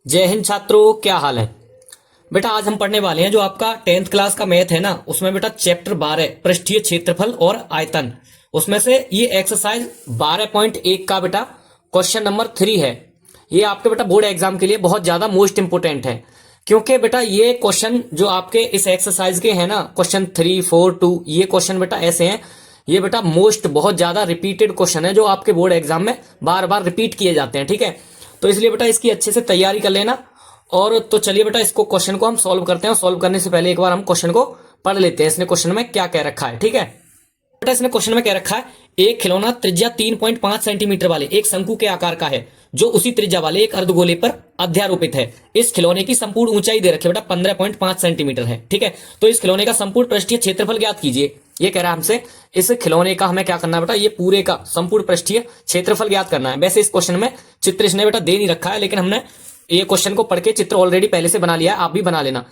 जय हिंद छात्रों, क्या हाल है। बेटा आज हम पढ़ने वाले हैं जो आपका 10th क्लास का मैथ है ना, उसमें बेटा चैप्टर 12 पृष्ठीय क्षेत्रफल और आयतन, उसमें से ये एक्सरसाइज 12.1 का बेटा क्वेश्चन नंबर 3 है। ये आपके बेटा बोर्ड एग्जाम के लिए बहुत ज्यादा मोस्ट इंपोर्टेंट है, क्योंकि बेटा ये क्वेश्चन जो आपके इस एक्सरसाइज के हैं ना, क्वेश्चन 3, 4, 2, ये क्वेश्चन बेटा ऐसे हैं। ये बेटा मोस्ट बहुत ज्यादा रिपीटेड क्वेश्चन है जो आपके बोर्ड एग्जाम में बार बार रिपीट किए जाते हैं, ठीक है। तो इसलिए बेटा इसकी अच्छे से तैयारी कर लेना। और तो चलिए बेटा इसको क्वेश्चन को हम सॉल्व करते हैं। सॉल्व करने से पहले एक बार हम क्वेश्चन को पढ़ लेते हैं, इसने क्वेश्चन में क्या कह रखा है, ठीक है। बेटा इसने क्वेश्चन में कह रखा है, एक खिलौना त्रिज्या 3.5 सेंटीमीटर वाले एक शंकु के आकार का है जो उसी त्रिज्या वाले एक अर्धगोले पर अध्यारोपित है। इस खिलौने की संपूर्ण ऊंचाई दे रखी है बेटा 15.5 सेंटीमीटर है, ठीक है। तो इस खिलौने का संपूर्ण पृष्ठीय क्षेत्रफल ज्ञात कीजिए। ये कह रहा है हमसे इस खिलौने का हमें क्या करना है बेटा, ये पूरे का संपूर्ण पृष्ठीय क्षेत्रफल ज्ञात करना है। वैसे इस क्वेश्चन में चित्र इसने बेटा दे नहीं रखा है, लेकिन हमने ये क्वेश्चन को पढ़ के चित्र ऑलरेडी पहले से बना लिया है, आप भी बना लेना।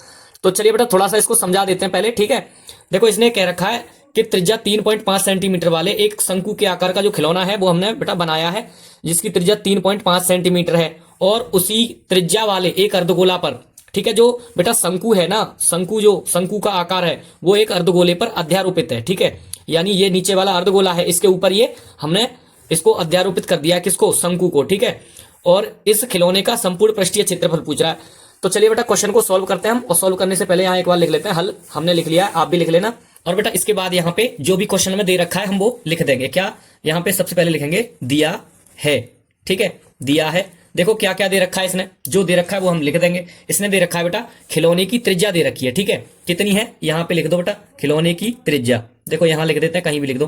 तो चलिए बेटा थोड़ा सा इसको समझा देते हैं पहले, ठीक है। देखो इसने कह रखा है कि त्रिज्या 3.5 सेंटीमीटर वाले एक शंकु के आकार का जो खिलौना है वो हमने बेटा बनाया है, जिसकी त्रिज्या 3.5 सेंटीमीटर है, और उसी त्रिज्या वाले एक अर्धगोला पर, ठीक है, जो बेटा शंकु है ना, शंकु का आकार है वो एक अर्धगोले पर अध्यारोपित है, ठीक है। यानी ये नीचे वाला अर्धगोला है, इसके ऊपर ये हमने इसको अध्यारोपित कर दिया, किसको, शंकु को, ठीक है। और इस खिलौने का संपूर्ण पृष्ठीय क्षेत्रफल पूछ रहा है। तो चलिए बेटा क्वेश्चन को सॉल्व करते हैं हम, और सॉल्व करने से पहले यहाँ एक बार लिख लेते हैं। हल हमने लिख लिया है, आप भी लिख लेना। और बेटा इसके बाद यहाँ पे जो भी क्वेश्चन में दे रखा है हम वो लिख देंगे। क्या यहाँ पे सबसे पहले लिखेंगे दिया है, ठीक है, दिया है। देखो क्या क्या दे रखा है इसने, जो दे रखा है वो हम लिख देंगे। इसने दे रखा है बेटा खिलौने की त्रिज्या दे रखी है, ठीक है, कितनी है यहाँ पे लिख दो बेटा, खिलौने की त्रिज्या। देखो यहाँ लिख देते हैं, कहीं भी लिख दो,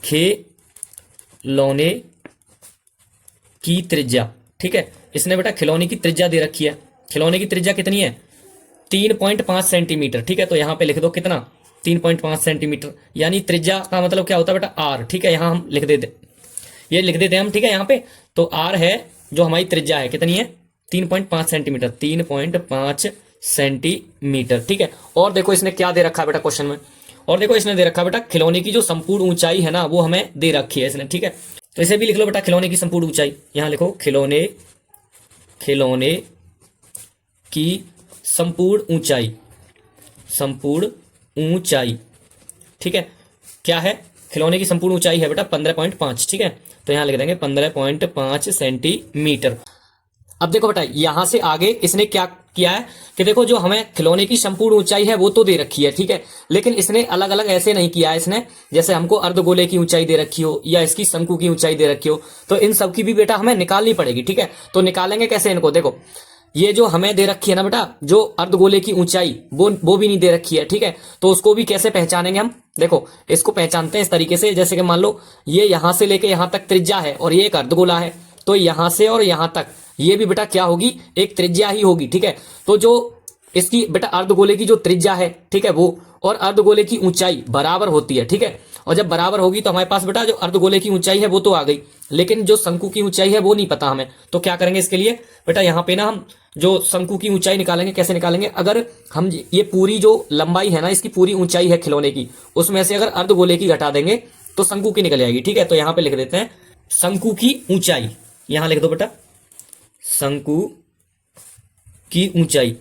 खिलौने की त्रिज्या, ठीक है। इसने बेटा खिलौने की त्रिज्या दे रखी है। खिलौने की त्रिज्या कितनी है, 3.5 सेंटीमीटर, ठीक है। तो यहाँ पे लिख दो कितना, 3.5 सेंटीमीटर। यानी त्रिज्या का मतलब क्या होता है बेटा, आर, ठीक है। यहाँ हम लिख देते, ये लिख देते हैं हम, ठीक है। यहाँ पे तो आर है जो हमारी त्रिज्या है, कितनी है, 3.5 सेंटीमीटर, 3.5 सेंटीमीटर, ठीक है। और देखो इसने क्या दे रखा है बेटा क्वेश्चन में, और देखो इसने दे रखा है बेटा खिलौने की जो संपूर्ण ऊंचाई है ना वो हमें दे रखी है इसने, ठीक है। तो इसे भी लिख लो बेटा, खिलौने की संपूर्ण ऊंचाई। यहां लिखो खिलौने की संपूर्ण ऊंचाई, ठीक है। क्या है, खिलौने की संपूर्ण ऊंचाई है बेटा 15.5, ठीक है। तो यहां लिख देंगे 15.5 सेंटीमीटर। अब देखो बेटा यहां से आगे इसने क्या किया है कि देखो जो हमें खिलौने की संपूर्ण ऊंचाई है वो तो दे रखी है, ठीक है, लेकिन इसने अलग अलग ऐसे नहीं किया है। इसने जैसे हमको अर्धगोले की ऊंचाई दे रखी हो या इसकी शंकु की ऊंचाई दे रखी हो, तो इन सब की भी बेटा हमें निकालनी पड़ेगी, ठीक है। तो निकालेंगे कैसे इनको, देखो ये जो हमें दे रखी है ना बेटा, जो अर्धगोले की ऊंचाई वो भी नहीं दे रखी है, ठीक है। तो उसको भी कैसे पहचानेंगे हम, देखो इसको पहचानते हैं इस तरीके से, जैसे कि मान लो ये यहां से लेके यहां तक त्रिज्या है और ये एक अर्धगोला है, तो यहां से और यहां तक ये भी बेटा क्या होगी, एक त्रिज्या ही होगी, ठीक है। तो जो इसकी बेटा अर्धगोले की जो त्रिज्या है, ठीक है, वो और अर्धगोले की ऊंचाई बराबर होती है, ठीक है। और जब बराबर होगी तो हमारे पास बेटा जो अर्धगोले की ऊंचाई है वो तो आ गई, लेकिन जो शंकु की ऊंचाई है वो नहीं पता हमें। तो क्या करेंगे इसके लिए बेटा, यहाँ पे ना हम जो शंकु की ऊंचाई निकालेंगे, कैसे निकालेंगे, अगर हम ये पूरी जो लंबाई है ना, इसकी पूरी ऊंचाई है खिलौने की, उसमें से अगर अर्धगोले की घटा देंगे तो शंकु की निकल जाएगी, ठीक है। तो यहाँ पे लिख देते हैं शंकु की ऊंचाई, यहां लिख दो बेटा शंकु की ऊंचाई।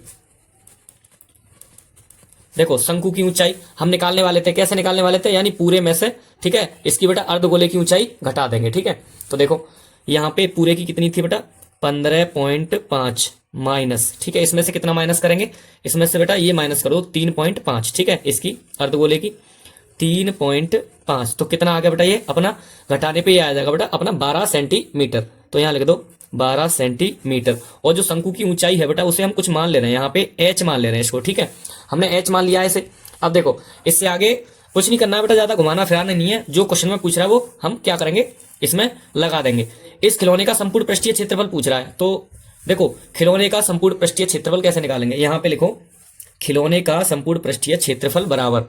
देखो शंकु की ऊंचाई हम निकालने वाले थे, कैसे निकालने वाले थे, यानी पूरे में से, ठीक है, इसकी बेटा अर्धगोले की ऊंचाई घटा देंगे, ठीक है। तो देखो यहाँ पे पूरे की कितनी थी बेटा, 15.5 माइनस, ठीक है, इसमें से कितना माइनस करेंगे, इसमें से बेटा ये माइनस करो 3.5, ठीक है, इसकी अर्धगोले की 3.5, तो कितना आ गया बेटा, ये अपना घटाने पे ये आ जाएगा बेटा अपना 12 सेंटीमीटर। तो यहाँ लिख दो 12 सेंटीमीटर। और जो शंकु की ऊंचाई है बेटा उसे हम कुछ मान ले रहे हैं, यहाँ पे h मान ले रहे हैं इसको, ठीक है, हमने h मान लिया है इसे। अब देखो इससे आगे कुछ नहीं करना है बेटा, ज्यादा घुमाना फिराना नहीं है, जो क्वेश्चन में पूछ रहा है वो हम क्या करेंगे, इसमें लगा देंगे। इस खिलौने का संपूर्ण पृष्ठीय क्षेत्रफल पूछ रहा है, तो देखो खिलौने का संपूर्ण पृष्ठीय क्षेत्रफल कैसे निकालेंगे, यहाँ पे लिखो खिलौने का संपूर्ण पृष्ठीय क्षेत्रफल बराबर,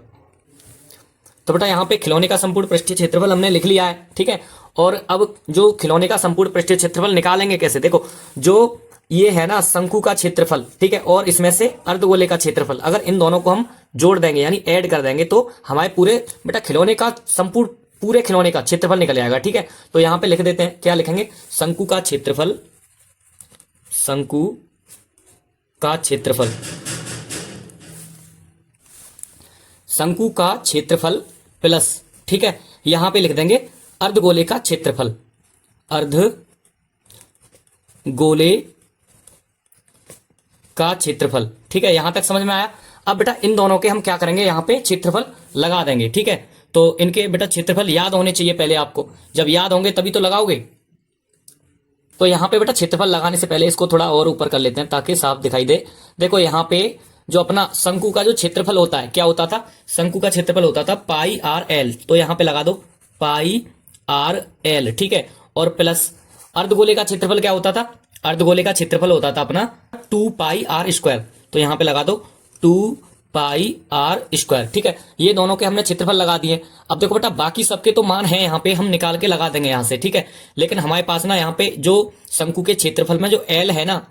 तो बेटा यहाँ पे खिलौने का संपूर्ण पृष्ठीय क्षेत्रफल हमने लिख लिया है, ठीक है। और अब जो खिलौने का संपूर्ण पृष्ठीय क्षेत्रफल निकालेंगे कैसे, देखो जो ये है ना शंकु का क्षेत्रफल, ठीक है, और इसमें से अर्धगोले का क्षेत्रफल, अगर इन दोनों को हम जोड़ देंगे यानी ऐड कर देंगे तो हमारे पूरे बेटा खिलौने का संपूर्ण पूरे खिलौने का क्षेत्रफल निकल जाएगा, ठीक है। तो यहाँ पे लिख देते हैं, क्या लिखेंगे, शंकु का क्षेत्रफल शंकु का क्षेत्रफल, शंकु का क्षेत्रफल प्लस, ठीक है, यहां पे लिख देंगे अर्धगोले का क्षेत्रफल, अर्धगोले का क्षेत्रफल, ठीक है, यहां तक समझ में आया। अब बेटा इन दोनों के हम क्या करेंगे, यहां पे क्षेत्रफल लगा देंगे, ठीक है। तो इनके बेटा क्षेत्रफल याद होने चाहिए पहले आपको, जब याद होंगे तभी तो लगाओगे। तो यहां पे बेटा क्षेत्रफल लगाने से पहले इसको थोड़ा और ऊपर कर लेते हैं ताकि साफ दिखाई दे। देखो यहां पे जो अपना शंकु का जो क्षेत्रफल होता है, क्या होता था, शंकु का क्षेत्रफल होता था पाई आर एल, तो यहां पे लगा दो पाई आर एल, ठीक है। और प्लस अर्धगोले का क्षेत्रफल क्या होता था, अर्धगोले का क्षेत्रफल होता था अपना 2 पाई आर स्क्वायर, तो यहां पे लगा दो 2 पाई आर स्क्वायर, ठीक है। ये दोनों के हमने क्षेत्रफल लगा दिए। अब देखो बेटा बाकी सबके तो मान है, यहाँ पे हम निकाल के लगा देंगे यहाँ से, ठीक है। लेकिन हमारे पास ना यहाँ पे जो शंकु के क्षेत्रफल में जो एल है ना,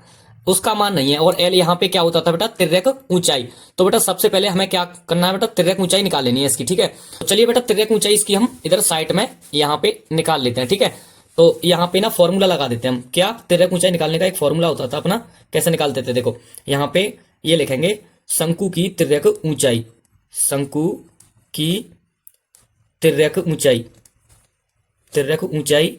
उसका मान नहीं है। और एल यहाँ पे क्या होता था बेटा, तिर्यक ऊंचाई। तो बेटा सबसे पहले हमें क्या करना है बेटा, तिर्यक ऊंचाई निकाल लेनी है इसकी, ठीक है। तो चलिए बेटा तिर्यक ऊंचाई इसकी हम इधर साइड में यहाँ पे निकाल लेते हैं, ठीक है। तो यहाँ पे ना फॉर्मूला लगा देते हैं हम, क्या, तिर्यक ऊंचाई निकालने का एक फॉर्मूला होता था अपना, कैसे निकालते थे, देखो यहाँ पे ये लिखेंगे शंकु की तिर्यक ऊंचाई, शंकु की तिर्यक ऊंचाई, तिर्यक ऊंचाई,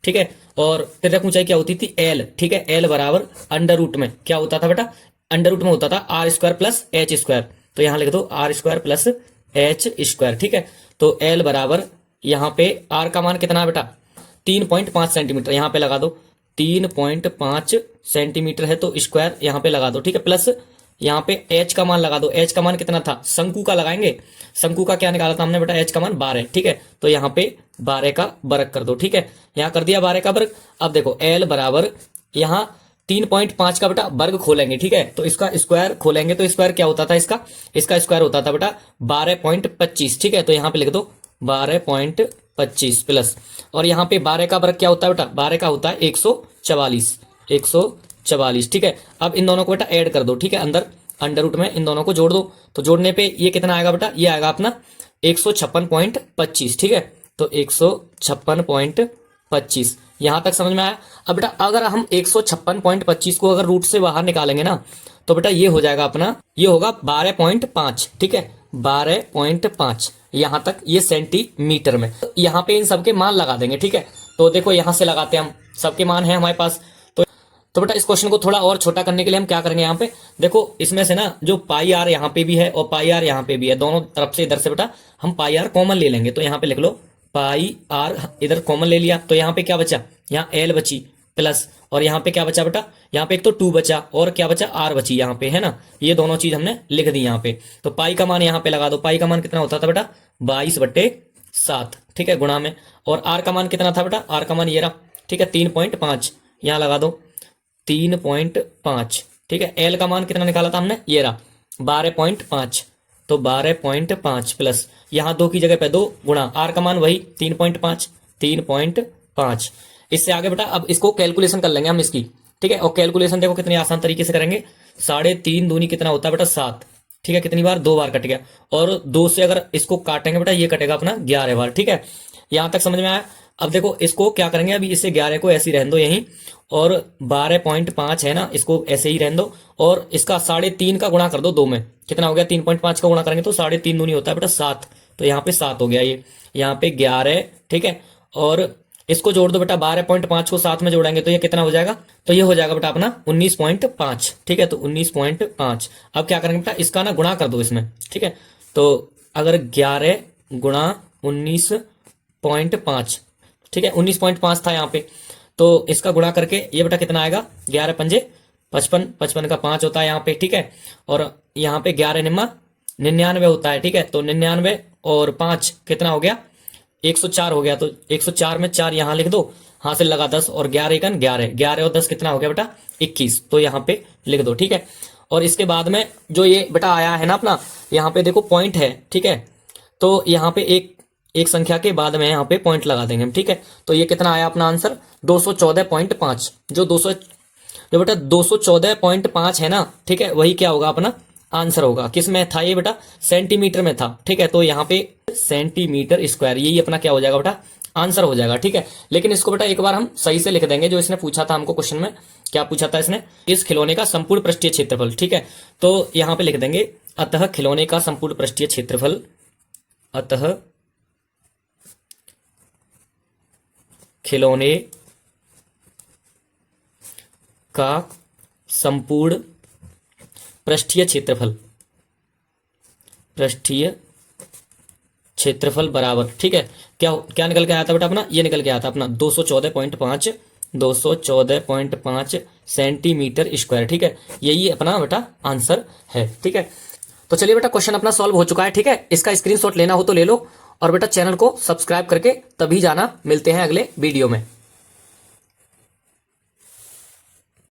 ठीक है। और तिर्यक ऊंचाई क्या होती थी, एल, ठीक है। एल बराबर अंडर रूट में क्या होता था बेटा, अंडर रूट में होता था r square plus h square, तो यहां लिख दो r square plus h square, ठीक है। तो एल बराबर यहां पे आर का मान कितना है बेटा, 3.5 सेंटीमीटर, यहां पे लगा दो 3.5 सेंटीमीटर है, तो स्क्वायर यहां पे लगा दो, ठीक है। प्लस यहाँ पे एच का मान लगा दो, एच का मान कितना था, शंकु का लगाएंगे, शंकु का क्या निकाला था हमने बेटा, एच का मान 12, ठीक है। तो यहाँ पे 12 का वर्ग कर दो, ठीक है, यहाँ कर दिया 12 का वर्ग। अब देखो एल बराबर यहाँ 3.5 का बेटा वर्ग खोलेंगे, ठीक है। तो इसका स्क्वायर खोलेंगे, तो स्क्वायर क्या होता था इसका, इसका स्क्वायर होता था बेटा 12.25, ठीक है। तो यहाँ पे लिख दो 12.25 प्लस, और यहाँ पे 12 का वर्ग क्या होता है बेटा, 12 का होता है 144, 144, ठीक है। अब इन दोनों को बेटा ऐड कर दो, ठीक है, अंदर अंडर रूट में इन दोनों को जोड़ दो, तो जोड़ने पे ये कितना आएगा बेटा, ये आएगा अपना 156.25, ठीक है। तो 156.25 यहां तक समझ में आया। अब बेटा अगर हम 156.25 को अगर रूट से बाहर निकालेंगे ना, तो बेटा ये हो जाएगा अपना, ये होगा 12.5, ठीक है, 12.5 यहां तक, ये सेंटीमीटर में। तो यहां पे इन सबके मान लगा देंगे, ठीक है। तो देखो यहां से लगाते हैं हम, सबके मान है हमारे पास। तो बेटा इस क्वेश्चन को थोड़ा और छोटा करने के लिए हम क्या करेंगे, यहाँ पे देखो इसमें से ना जो पाई आर यहाँ पे भी है और पाई आर यहाँ पे भी है, दोनों तरफ से इधर से बेटा हम पाई आर कॉमन ले लेंगे। तो यहाँ पे लिख लो पाई आर, इधर कॉमन ले लिया, तो यहाँ पे क्या बचा, यहाँ एल बची प्लस, और यहाँ पे क्या बचा बेटा, यहाँ पे एक तो 2 बचा और क्या बचा, आर बची यहाँ पे, है ना। ये दोनों चीज हमने लिख दी यहाँ पे। तो पाई का मान यहाँ पे लगा दो, पाई का मान कितना होता था बेटा 22/7, ठीक है, गुणा में। और आर का मान कितना था बेटा, आर का मान ये रहा, ठीक है, 3.5, यहाँ लगा दो 3.5, ठीक है। एल का मान कितना निकाला था हमने, ये रहा 12.5, तो 12.5 प्लस यहाँ 2 की जगह पे 2 गुणा आर का मान वही 3.5, 3.5। इससे आगे बेटा अब इसको कैलकुलेशन कर लेंगे हम इसकी, ठीक है। और कैलकुलेशन देखो कितनी आसान तरीके से करेंगे, 3.5 दूनी कितना होता है बेटा 7, ठीक है, कितनी बार, 2 बार कट गया। और 2 से अगर इसको काटेंगे बेटा ये कटेगा अपना 11 बार, ठीक है। यहां तक समझ में आया। अब देखो इसको क्या करेंगे, अभी इसे 11 को ऐसे ही रहने दो यहीं, और 12.5 है ना, इसको ऐसे ही रहने दो, और इसका 3.5 का गुणा कर दो 2 में, कितना हो गया, 3.5 का गुणा करेंगे तो 3.5 दूनी होता है बेटा 7, तो यहाँ पे 7 हो गया, ये यहाँ पे 11, ठीक है। और इसको जोड़ दो बेटा, 12.5 को 7 में जोड़ेंगे तो ये कितना हो जाएगा, तो ये हो जाएगा बेटा अपना 19.5, ठीक है। तो 19.5। अब क्या करेंगे बेटा, इसका ना गुणा कर दो इसमें, ठीक है। तो अगर 11 गुणा 19.5, ठीक है, 19.5 था यहाँ पे, तो इसका गुणा करके ये बेटा कितना आएगा, 11 पंजे 55, 55 का 5 होता है यहाँ पे, ठीक है। और यहाँ पे 11 निम्मा 99 होता है, ठीक है। तो 99 और 5 कितना हो गया, 104 हो गया। तो 104 में 4 यहाँ लिख दो, हासिल लगा 10, और 11 एकन 11, 11 और 10 कितना हो गया बेटा 21, तो यहाँ पे लिख दो, ठीक है। और इसके बाद में जो ये बेटा आया है ना अपना, यहाँ पे देखो पॉइंट है, ठीक है। तो यहाँ पे एक संख्या के बाद में यहाँ पे पॉइंट लगा देंगे हम, ठीक है। तो ये कितना आया अपना आंसर 214.5, जो बेटा 214.5 है ना, ठीक है, वही क्या होगा अपना आंसर होगा। किस में था ये बेटा, सेंटीमीटर में था, ठीक है। तो यहाँ पे सेंटीमीटर स्क्वायर, यही अपना क्या हो जाएगा बेटा आंसर हो जाएगा। ठीक है, लेकिन इसको बेटा एक बार हम सही से लिख देंगे। जो इसने पूछा था हमको क्वेश्चन में, क्या पूछा था इसने, इस खिलौने का संपूर्ण पृष्ठीय क्षेत्रफल। ठीक है, तो यहां पे लिख देंगे अतः खिलौने का संपूर्ण पृष्ठीय क्षेत्रफल, अतः खिलौने का संपूर्ण पृष्ठीय क्षेत्रफल, पृष्ठीय क्षेत्रफल बराबर। ठीक है, क्या क्या निकल के आया था बेटा अपना, ये निकल के आया था अपना 214.5 सेंटीमीटर स्क्वायर। ठीक है, यही अपना बेटा आंसर है। ठीक है, तो चलिए बेटा क्वेश्चन अपना सॉल्व हो चुका है। ठीक है, इसका स्क्रीनशॉट लेना हो तो ले लो, और बेटा चैनल को सब्सक्राइब करके तभी जाना। मिलते हैं अगले वीडियो में।